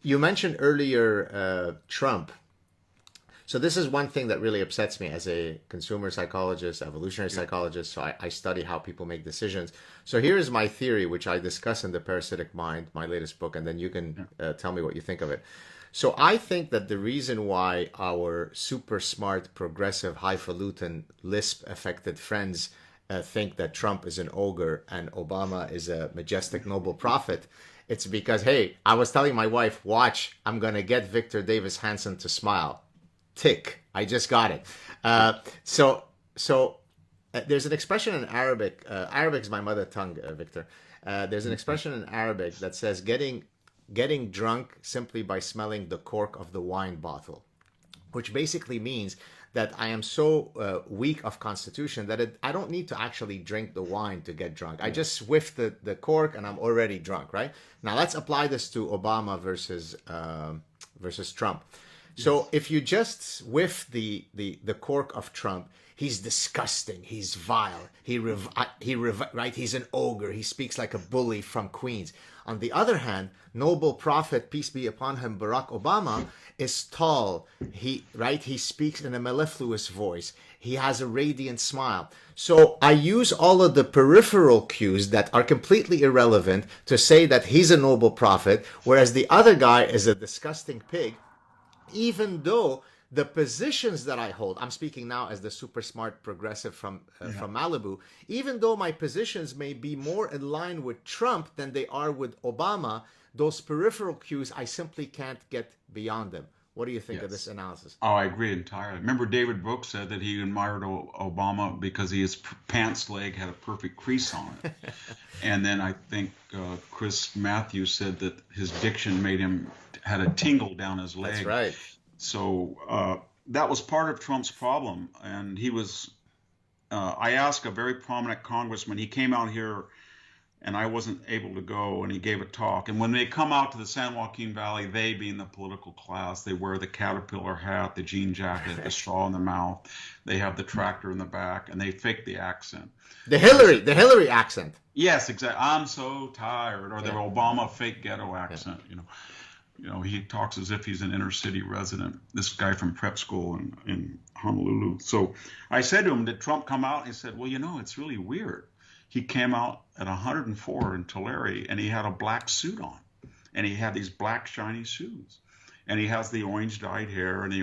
You mentioned earlier Trump. So this is one thing that really upsets me as a consumer psychologist, evolutionary Yeah. psychologist. So I study how people make decisions. So here is my theory, which I discuss in The Parasitic Mind, my latest book, and then you can Yeah. tell me what you think of it. So I think that the reason why our super smart, progressive, highfalutin, lisp-affected friends think that Trump is an ogre and Obama is a majestic, noble prophet, it's because, hey, I was telling my wife, watch, I'm going to get Victor Davis Hanson to smile. Tick. I just got it. Yeah. There's an expression in Arabic. Arabic is my mother tongue, Victor. There's an expression in Arabic that says getting drunk simply by smelling the cork of the wine bottle, which basically means that I am so weak of constitution that I don't need to actually drink the wine to get drunk. I Yeah. just swift the cork and I'm already drunk, right? Now let's apply this to Obama versus Trump. So Yes. if you just whiff the cork of Trump, he's disgusting. He's vile. Right. He's an ogre. He speaks like a bully from Queens. On the other hand, noble prophet, peace be upon him, Barack Obama is tall. He speaks in a mellifluous voice. He has a radiant smile. So I use all of the peripheral cues that are completely irrelevant to say that he's a noble prophet, whereas the other guy is a disgusting pig, even though the positions that I hold, I'm speaking now as the super smart progressive Yeah. from Malibu, even though my positions may be more in line with Trump than they are with Obama, those peripheral cues, I simply can't get beyond them. What do you think of this Yes. analysis? Oh, I agree entirely. Remember, David Brooks said that he admired Obama because his pants leg had a perfect crease on it. And then I think Chris Matthews said that his diction made him had a tingle down his That's leg. right. So that was part of Trump's problem. And he was, I asked a very prominent congressman, he came out here and I wasn't able to go, and he gave a talk. And when they come out to the San Joaquin Valley, they being the political class, they wear the caterpillar hat, the jean jacket, the straw in the mouth, they have the tractor in the back, and they fake the accent. And I said, The Hillary accent. yes, exactly. I'm so tired, or the Yeah, Obama fake ghetto yeah. accent. He talks as if he's an inner city resident. This guy from prep school in Honolulu. So I said to him, "Did Trump come out?" He said, "Well, it's really weird. He came out at 104 in Tulare, and he had a black suit on, and he had these black shiny shoes, and he has the orange dyed hair and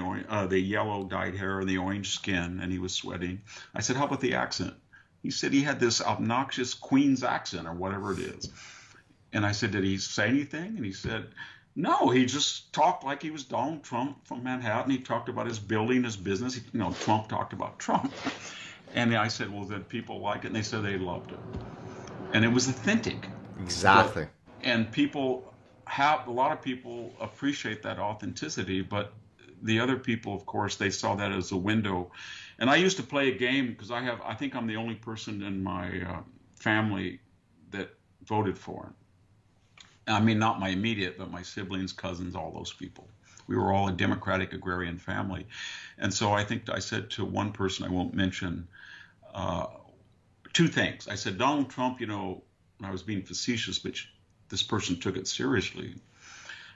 the yellow dyed hair and the orange skin, and he was sweating." I said, "How about the accent?" He said he had this obnoxious Queen's accent or whatever it is. And I said, "Did he say anything?" And he said, "No, he just talked like he was Donald Trump from Manhattan. He talked about his building, his business. Trump talked about Trump." And I said, "Well, did people like it?" And they said they loved it. And it was authentic. But Exactly. and people have a lot of people appreciate that authenticity, but the other people, of course, they saw that as a window. And I used to play a game because I think I'm the only person in my family that voted for him. I mean, not my immediate, but my siblings, cousins, all those people. We were all a Democratic agrarian family. And so I think I said to one person I won't mention uh, two things. I said, Donald Trump, and I was being facetious, but this person took it seriously.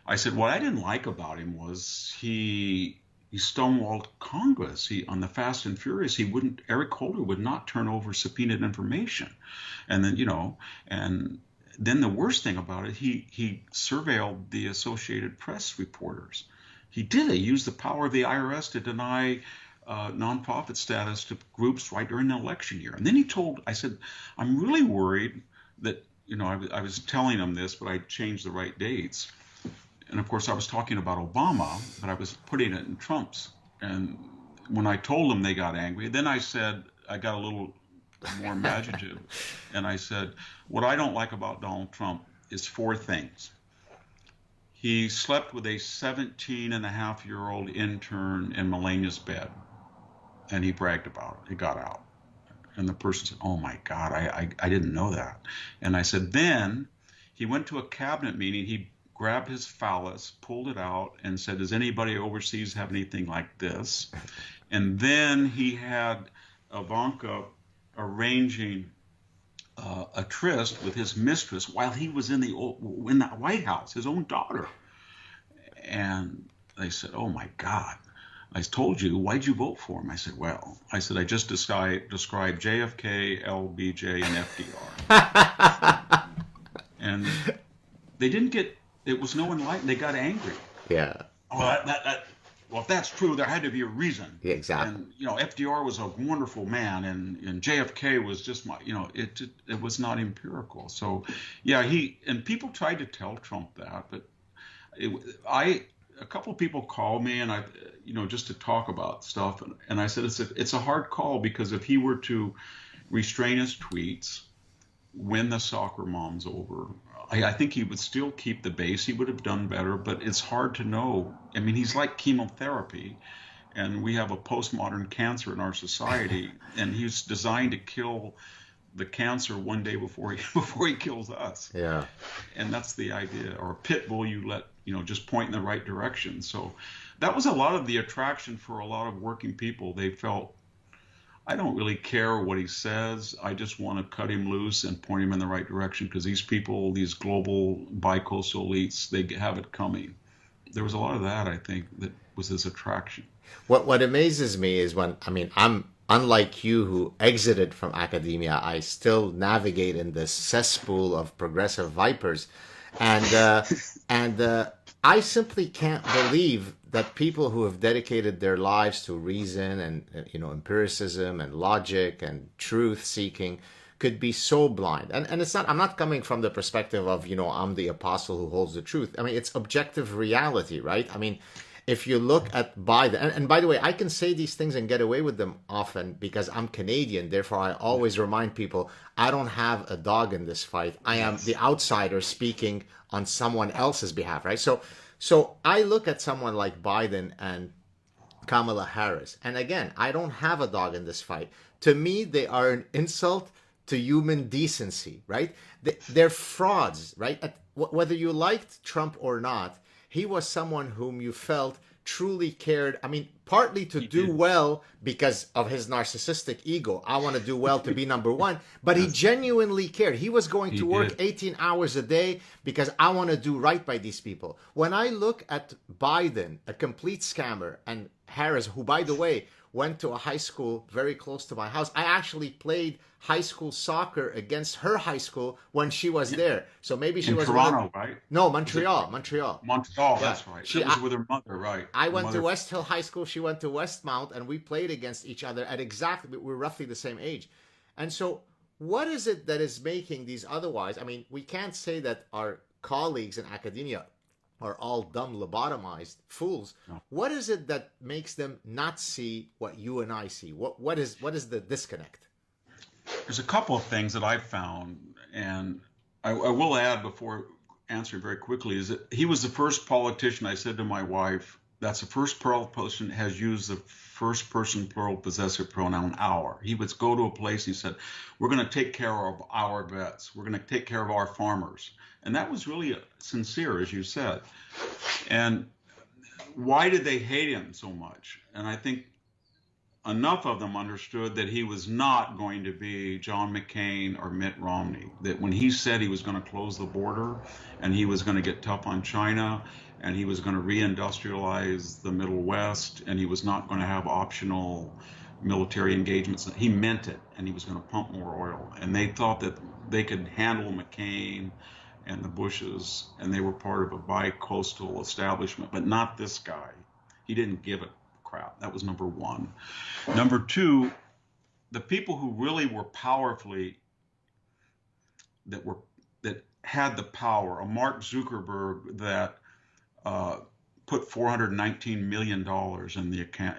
I said, what I didn't like about him was he stonewalled Congress. On the Fast and Furious, Eric Holder would not turn over subpoenaed information. And then, and then the worst thing about it, he surveilled the Associated Press reporters. He did. He used the power of the IRS to deny nonprofit status to groups right during the election year. And then I said, I'm really worried that, I was telling him this, but I changed the right dates. And of course, I was talking about Obama, but I was putting it in Trump's. And when I told them, they got angry. Then I said, I got a little more imaginative. And I said, what I don't like about Donald Trump is four things. He slept with a 17-and-a-half-year-old intern in Melania's bed, and he bragged about it. It got out. And the person said, oh, my God, I didn't know that. And I said, then he went to a cabinet meeting. He grabbed his phallus, pulled it out, and said, does anybody overseas have anything like this? And then he had Ivanka arranging a tryst with his mistress while he was in the White House, his own daughter. And they said, "Oh my God." I told you, why'd you vote for him? I said, well, I just described JFK, LBJ, and FDR. And they didn't get, it was no enlightenment. They got angry. Yeah. Well, well, if that's true, there had to be a reason. Yeah, exactly. And, FDR was a wonderful man, and JFK was just it was not empirical. So, yeah, and people tried to tell Trump that, but a couple of people called me and just to talk about stuff. And I said, it's a hard call, because if he were to restrain his tweets, win the soccer mom's over, I think he would still keep the base. He would have done better, but it's hard to know. I mean, he's like chemotherapy, and we have a postmodern cancer in our society, and he's designed to kill the cancer one day before he kills us. Yeah. And that's the idea. Or a pit bull you let, just point in the right direction. So that was a lot of the attraction for a lot of working people. They felt, I don't really care what he says. I just want to cut him loose and point him in the right direction, because these people, these global bicoastal elites, they have it coming. There was a lot of that, I think, that was his attraction. What amazes me is I'm unlike you who exited from academia, I still navigate in this cesspool of progressive vipers. And I simply can't believe that people who have dedicated their lives to reason and empiricism and logic and truth seeking could be so blind. And it's not, I'm not coming from the perspective of, I'm the apostle who holds the truth. I mean, it's objective reality, right? I mean, if you look at Biden, and by the way, I can say these things and get away with them often because I'm Canadian. Therefore, I always remind people, I don't have a dog in this fight. I am the outsider speaking on someone else's behalf, right? So I look at someone like Biden and Kamala Harris, and again, I don't have a dog in this fight. To me, they are an insult to human decency, right? They're frauds, right? Whether you liked Trump or not, he was someone whom you felt truly cared. I mean, partly to do well because of his narcissistic ego. I want to do well to be number one. But he genuinely cared. He was going to work 18 hours a day because I want to do right by these people. When I look at Biden, a complete scammer, and Harris, who, by the way, went to a high school very close to my house. I actually played high school soccer against her high school when she was there. So maybe she was Toronto, right? No, Montreal. Montreal, that's right. She was with her mother, right? I went to West Hill High School. She went to Westmount, and we played against each other at we're roughly the same age. And so what is it that is making these otherwise? I mean, we can't say that our colleagues in academia are all dumb, lobotomized fools. No. What is it that makes them not see what you and I see? What is the disconnect? There's a couple of things that I've found, and I will add before answering very quickly, is that he was the first politician. I said to my wife, that's the first politician has used the first person plural possessive pronoun our. He would go to a place, he said, we're going to take care of our vets. We're going to take care of our farmers. And that was really sincere, as you said. And why did they hate him so much? And I think enough of them understood that he was not going to be John McCain or Mitt Romney. That when he said he was going to close the border and he was going to get tough on China and he was going to reindustrialize the Middle West and he was not going to have optional military engagements, he meant it, and he was going to pump more oil. And they thought that they could handle McCain and the Bushes, and they were part of a bi-coastal establishment, but not this guy. He didn't give a crap. That was number one. Number two, the people who really were that had the power, a Mark Zuckerberg that put $419 million in the account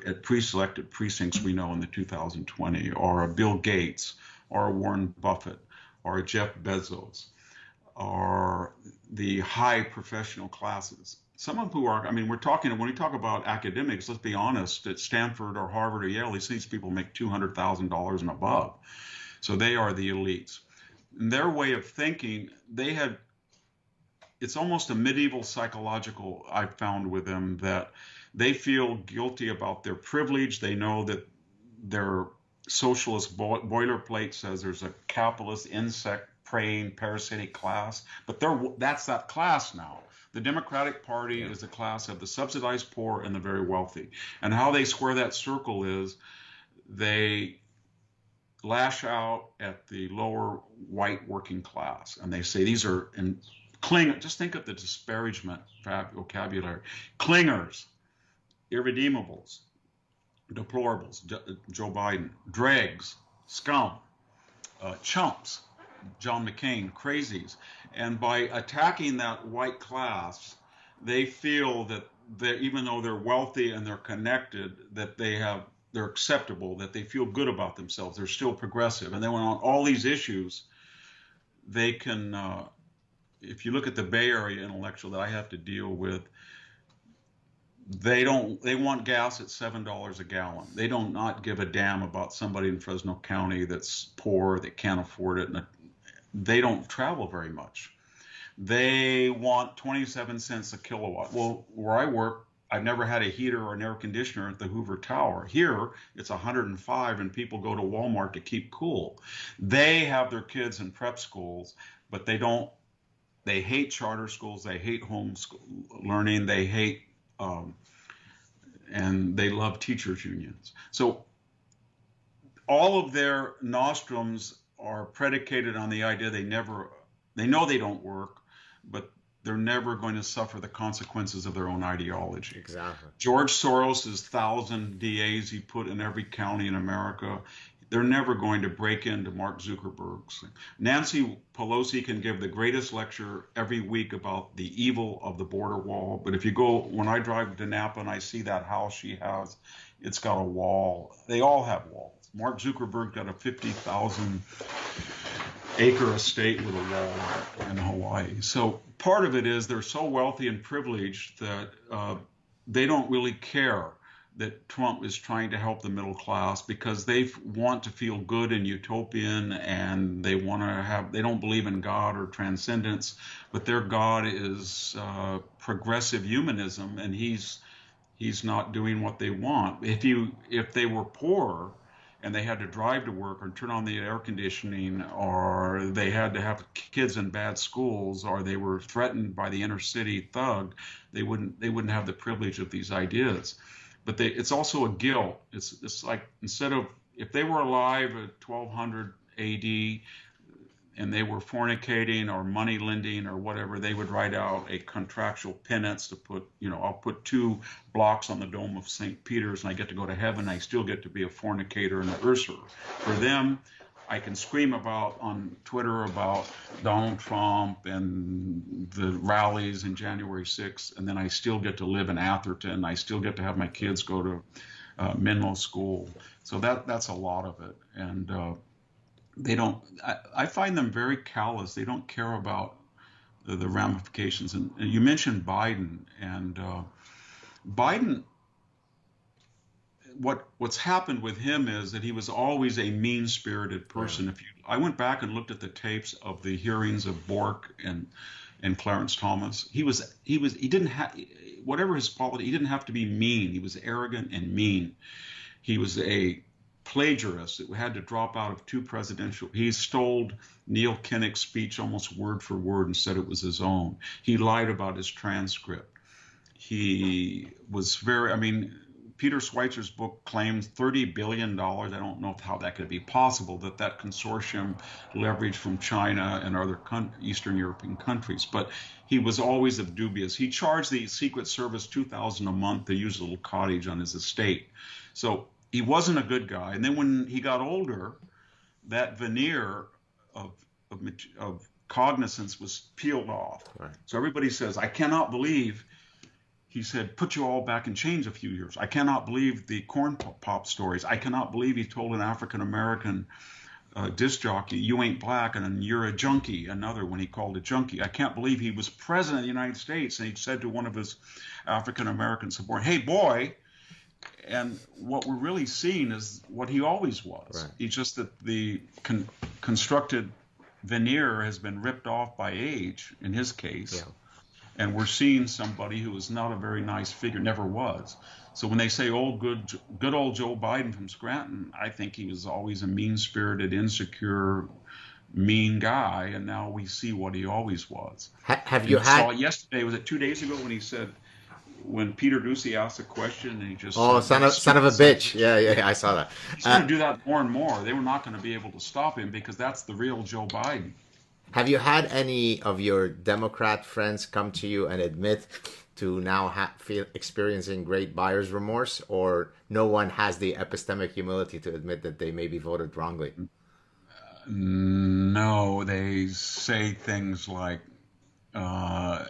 at pre-selected precincts we know in the 2020, or a Bill Gates, or a Warren Buffett, or a Jeff Bezos, or the high professional classes. Some of who are, I mean, when we talk about academics, let's be honest, at Stanford or Harvard or Yale, these people make $200,000 and above. So they are the elites. In their way of thinking, it's almost a medieval psychological, I've found with them, that they feel guilty about their privilege. They know that their socialist boilerplate says there's a capitalist insect preying parasitic class, but that's that class now. The Democratic Party is a class of the subsidized poor and the very wealthy. And how they square that circle is they lash out at the lower white working class. And they say these are, and just think of the disparagement vocabulary. Clingers, irredeemables, deplorables, Joe Biden, dregs, scum, chumps, John McCain, crazies. And by attacking that white class, they feel that even though they're wealthy and they're connected, that they're acceptable, that they feel good about themselves, they're still progressive. And then on all these issues, they can, if you look at the Bay Area intellectual that I have to deal with, they want gas at $7 a gallon. They don't not give a damn about somebody in Fresno County that's poor, that can't afford it, and they don't travel very much. They want 27 cents a kilowatt. Well, where I work, I've never had a heater or an air conditioner at the Hoover Tower. Here, it's 105 and people go to Walmart to keep cool. They have their kids in prep schools, but they hate charter schools, they hate home learning, they hate and they love teachers unions. So all of their nostrums are predicated on the idea they know they don't work, but they're never going to suffer the consequences of their own ideology. Exactly. George Soros' 1,000 DAs he put in every county in America, they're never going to break into Mark Zuckerberg's. Nancy Pelosi can give the greatest lecture every week about the evil of the border wall. But if you go, when I drive to Napa and I see that house she has, it's got a wall. They all have walls. Mark Zuckerberg got a 50,000 acre estate with a wall in Hawaii. So part of it is they're so wealthy and privileged that they don't really care that Trump is trying to help the middle class, because they want to feel good and utopian, and they don't believe in God or transcendence, but their God is progressive humanism, and he's not doing what they want. If they were poor and they had to drive to work or turn on the air conditioning, or they had to have kids in bad schools, or they were threatened by the inner city thug, they wouldn't have the privilege of these ideas. But it's also a guilt. It's like, instead of, if they were alive at 1200 AD and they were fornicating or money lending or whatever, they would write out a contractual penance to put, I'll put 2 blocks on the dome of St. Peter's and I get to go to heaven. I still get to be a fornicator and an usurer. For them, I can scream on Twitter about Donald Trump and the rallies in January 6th, and then I still get to live in Atherton. I still get to have my kids go to Menlo School. So that's a lot of it. And I find them very callous. They don't care about the ramifications. And you mentioned Biden, and Biden, what's happened with him is that he was always a mean-spirited person. Right. I went back and looked at the tapes of the hearings of Bork and Clarence Thomas. He didn't have, whatever his politics, he didn't have to be mean. He was arrogant and mean. He was a plagiarist that had to drop out of 2 presidential. He stole Neil Kinnock's speech almost word for word and said it was his own. He lied about his transcript. He was Peter Schweitzer's book claims $30 billion. I don't know how that could be possible, that consortium leveraged from China and other Eastern European countries. But he was always dubious. He charged the Secret Service $2,000 a month to use a little cottage on his estate. So he wasn't a good guy. And then when he got older, that veneer of cognizance was peeled off. Right. So everybody says, I cannot believe he said, put you all back in chains a few years. I cannot believe the corn pop stories. I cannot believe he told an African-American disc jockey, you ain't black, and then you're a junkie, another when he called a junkie. I can't believe he was president of the United States, and he said to one of his African-American subordinates, hey, boy. And what we're really seeing is what he always was. Right. It's just that the constructed veneer has been ripped off by age, in his case. Yeah. And we're seeing somebody who is not a very nice figure, never was. So when they say good old Joe Biden from Scranton, I think he was always a mean-spirited, insecure, mean guy, and now we see what he always was. Have And you you saw had? it yesterday. Was it 2 days ago when he said, when Peter Doocy asked a question and he just Oh, said, "You son of a stupid son of bitch! a-" Yeah, yeah, Yeah, yeah, I saw that. he's going to do that more and more. They were not going to be able to stop him because that's the real Joe Biden. Have you had any of your Democrat friends come to you and admit to now feel experiencing great buyer's remorse, or no one has the epistemic humility to admit that they maybe voted wrongly? No, they say things like, uh,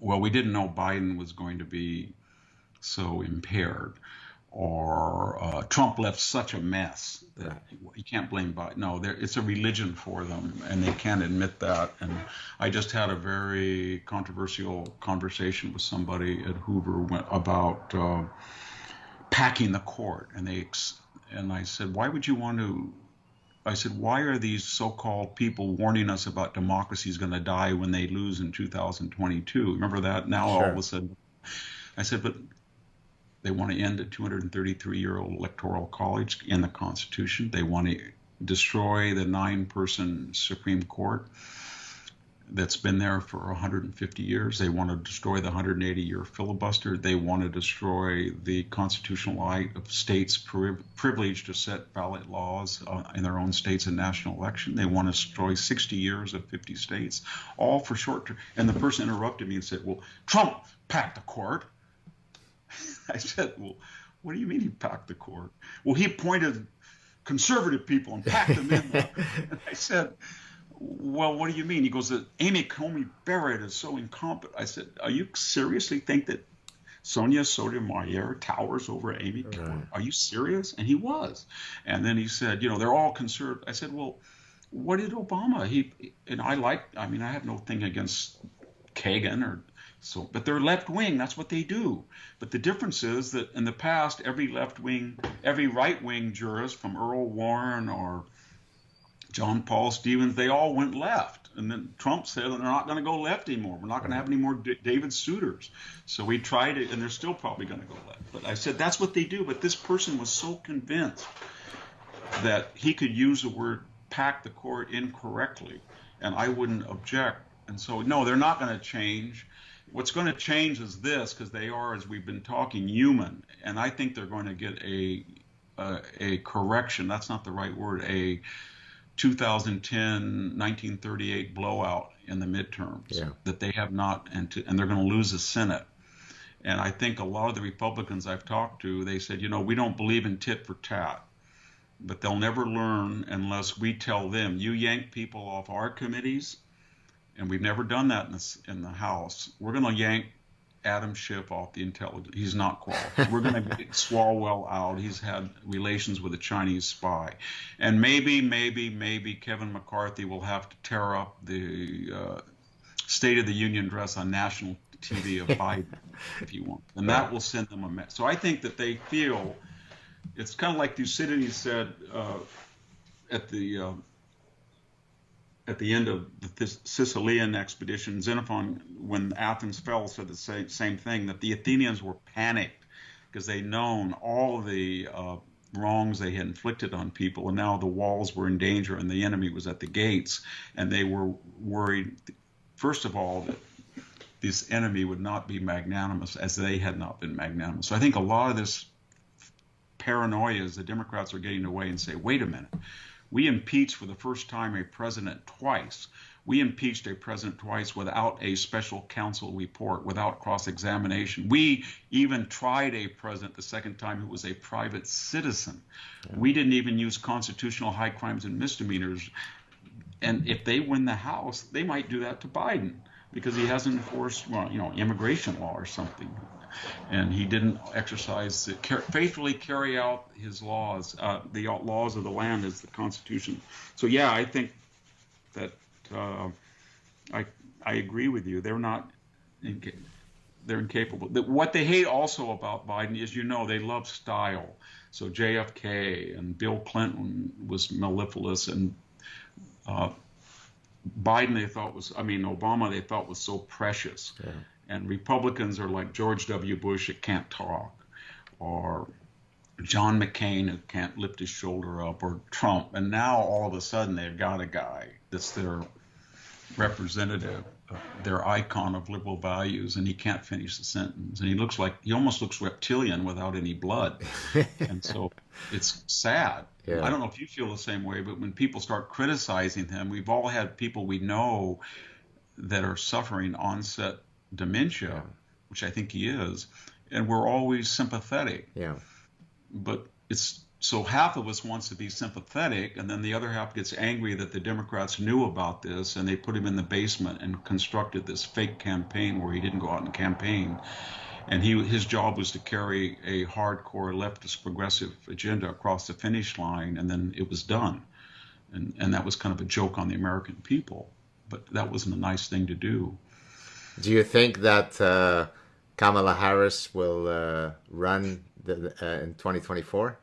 well, we didn't know Biden was going to be so impaired, or Trump left such a mess that Right. you can't blame Biden. No, it's a religion for them, and they can't admit that. And I just had a very controversial conversation with somebody at Hoover about packing the court, and I said, why would you want to? I said, why are these so-called people warning us about democracy is going to die when they lose in 2022? Remember that? Now all of Sure. a sudden, I said, but they want to end a 233-year-old electoral college in the Constitution. They want to destroy the 9-person Supreme Court that's been there for 150 years. They want to destroy the 180-year filibuster. They want to destroy the constitutional right of states' privilege to set ballot laws in their own states and national election. They want to destroy 60 years of 50 states, all for short term. And the person interrupted me and said, well, Trump packed the court. I said, well, what do you mean he packed the court? Well, he appointed conservative people and packed them in. And I said, well, what do you mean? He goes, Amy Coney Barrett is so incompetent. I said, are you seriously think that Sonia Sotomayor towers over Amy Coney? Right. Are you serious? And he was. And then he said, they're all conservative. I said, well, what did Obama? I have no thing against Kagan or so, but they're left wing. That's what they do. But the difference is that in the past, every right wing jurist from Earl Warren or John Paul Stevens, they all went left. And then Trump said they're not going to go left anymore. We're not going to have any more David Souters. So we tried it, and they're still probably going to go left. But I said, that's what they do. But this person was so convinced that he could use the word pack the court incorrectly, and I wouldn't object. And so, no, they're not going to change. What's going to change is this, because they are, as we've been talking, human. And I think they're going to get a correction. That's not the right word. A 2010, 1938 blowout in the midterms, Yeah. that they have not, and they're going to lose the Senate. And I think a lot of the Republicans I've talked to, they said, we don't believe in tit for tat, but they'll never learn unless we tell them, you yank people off our committees, and we've never done that in the House. We're going to yank Adam Schiff off the intelligence. He's not qualified. We're going to get Swalwell out. He's had relations with a Chinese spy. And maybe Kevin McCarthy will have to tear up the State of the Union address on national TV of Biden, if you want. And that will send them a message. So I think that they feel, it's kind of like Thucydides said at the end of the Sicilian expedition, Xenophon, when Athens fell, said the same thing, that the Athenians were panicked because they'd known all the wrongs they had inflicted on people, and now the walls were in danger and the enemy was at the gates, and they were worried, first of all, that this enemy would not be magnanimous as they had not been magnanimous. So I think a lot of this paranoia is the Democrats are getting away and say, wait a minute, we impeached for the first time a president twice. We impeached a president twice without a special counsel report, without cross-examination. We even tried a president the second time who was a private citizen. Yeah. We didn't even use constitutional high crimes and misdemeanors. And if they win the House, they might do that to Biden because he hasn't enforced, immigration law or something. And he didn't faithfully carry out his laws, the laws of the land as the Constitution. So yeah, I think that I agree with you. They're incapable. What they hate also about Biden is, they love style. So JFK and Bill Clinton was mellifluous, and Biden Obama they thought was so precious. Yeah. And Republicans are like George W. Bush that can't talk, or John McCain who can't lift his shoulder up, or Trump. And now all of a sudden they've got a guy that's their representative, their icon of liberal values, and he can't finish the sentence, and he almost looks reptilian without any blood, and so it's sad. Yeah. I don't know if you feel the same way, but when people start criticizing him, we've all had people we know that are suffering onset dementia, which I think he is, and we're always sympathetic. Yeah. But it's so half of us wants to be sympathetic, and then the other half gets angry that the Democrats knew about this and they put him in the basement and constructed this fake campaign where he didn't go out and campaign. And his job was to carry a hardcore leftist progressive agenda across the finish line, and then it was done. And that was kind of a joke on the American people. But that wasn't a nice thing to do. Do you think that Kamala Harris will run in 2024?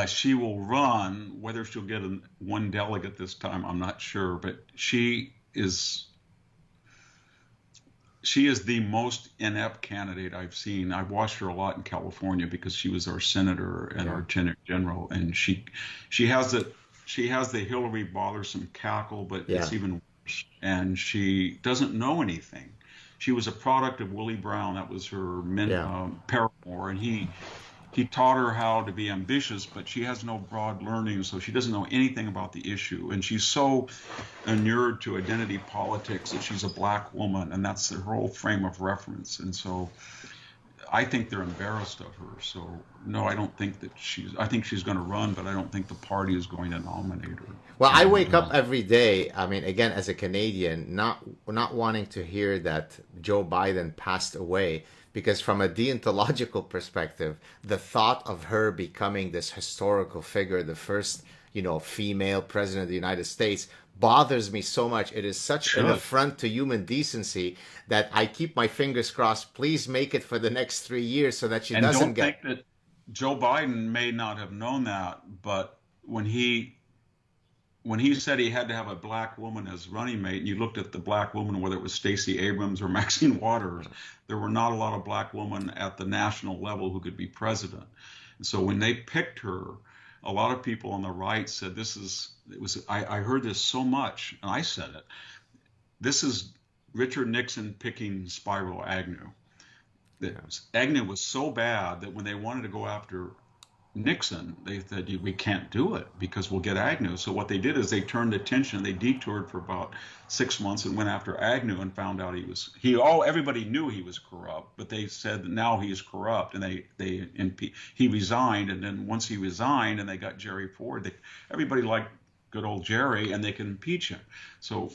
She will run. Whether she'll get one delegate this time, I'm not sure. But she is the most inept candidate I've seen. I've watched her a lot in California because she was our senator and our lieutenant general, and she has the Hillary bothersome cackle, but it's even worse. And she doesn't know anything. She was a product of Willie Brown. That was her paramour, and he taught her how to be ambitious, but she has no broad learning, so she doesn't know anything about the issue. And she's so inured to identity politics that she's a black woman, and that's her whole frame of reference. And so I think they're embarrassed of her. So no, I don't think that I think she's going to run, but I don't think the party is going to nominate her. Well, I wake up every day, I mean, again, as a Canadian, not wanting to hear that Joe Biden passed away, because from a deontological perspective, the thought of her becoming this historical figure, the first, female president of the United States, bothers me so much. It is such an affront to human decency that I keep my fingers crossed. Please make it for the next 3 years so that she doesn't get... And don't think that Joe Biden may not have known that, but when he said he had to have a black woman as running mate, and you looked at the black woman, whether it was Stacey Abrams or Maxine Waters, there were not a lot of black women at the national level who could be president. And so when they picked her, a lot of people on the right said, I heard this so much, and I said it, this is Richard Nixon picking Spyro Agnew. Agnew was so bad that when they wanted to go after Nixon, they said, we can't do it because we'll get Agnew. So what they did is they turned attention. They detoured for about 6 months and went after Agnew and found out everybody knew he was corrupt, but they said that now he is corrupt, and he resigned. And then once he resigned and they got Jerry Ford, everybody liked good old Jerry, and they can impeach him. So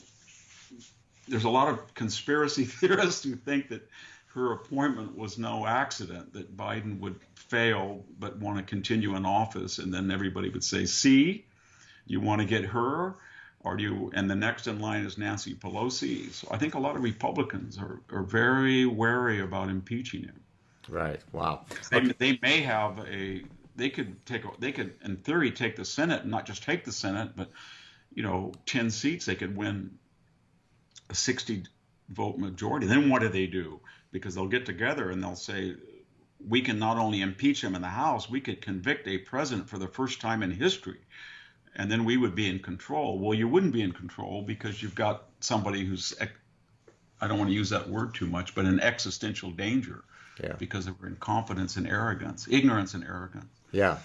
there's a lot of conspiracy theorists who think that her appointment was no accident, that Biden would fail but want to continue in office, and then everybody would say, see, you want to get her, or and the next in line is Nancy Pelosi. So I think a lot of Republicans are very wary about impeaching him. Right. Wow. They may have they could in theory take the Senate, and not just take the Senate, but 10 seats. They could win a 60 vote majority. Then what do? Because they'll get together and they'll say, we can not only impeach him in the House, we could convict a president for the first time in history. And then we would be in control. Well, you wouldn't be in control because you've got somebody who's, I don't want to use that word too much, but in existential danger because of her incompetence and arrogance, ignorance and arrogance. Yeah.